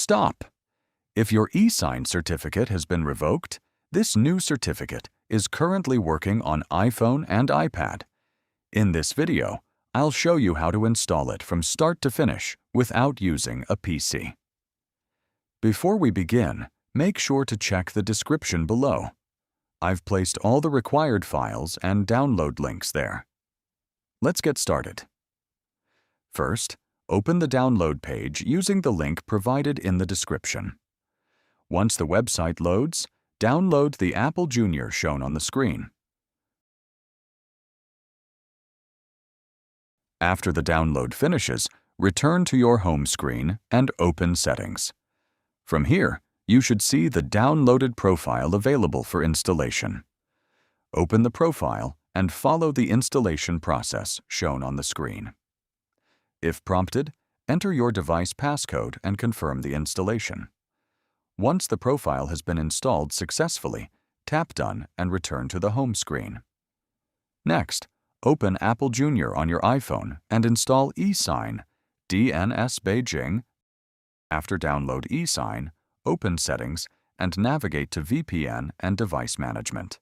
Stop! If your eSign certificate has been revoked, this new certificate is currently working on iPhone and iPad. In this video, I'll show you how to install it from start to finish without using a PC. Before we begin, make sure to check the description below. I've placed all the required files and download links there. Let's get started. First, open the download page using the link provided in the description. Once the website loads, download the Apple Junior shown on the screen. After the download finishes, return to your home screen and open Settings. From here, you should see the downloaded profile available for installation. Open the profile and follow the installation process shown on the screen. If prompted, enter your device passcode and confirm the installation. Once the profile has been installed successfully, tap Done and return to the home screen. Next, open Apple Junior on your iPhone and install eSign, DNS Beijing. After download eSign, open Settings and navigate to VPN and Device Management.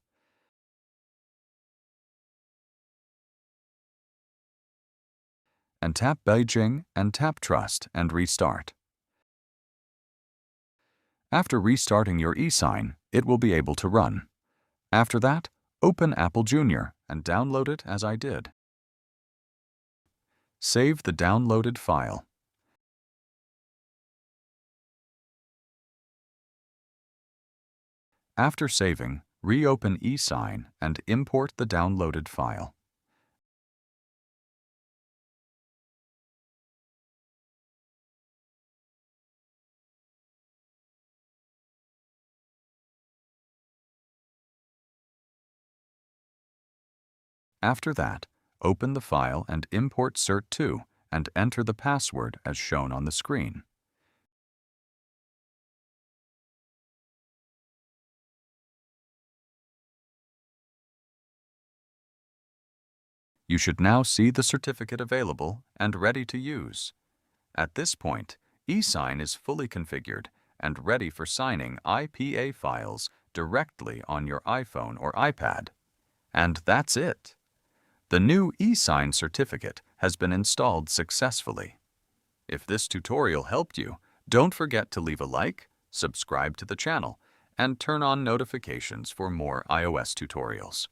And tap Beijing and tap Trust and restart. After restarting your eSign, it will be able to run. After that, open Apple Junior and download it as I did. Save the downloaded file. After saving, reopen eSign and import the downloaded file. After that, open the file and import cert2 and enter the password as shown on the screen. You should now see the certificate available and ready to use. At this point, eSign is fully configured and ready for signing IPA files directly on your iPhone or iPad. And that's it. The new eSign certificate has been installed successfully. If this tutorial helped you, don't forget to leave a like, subscribe to the channel, and turn on notifications for more iOS tutorials.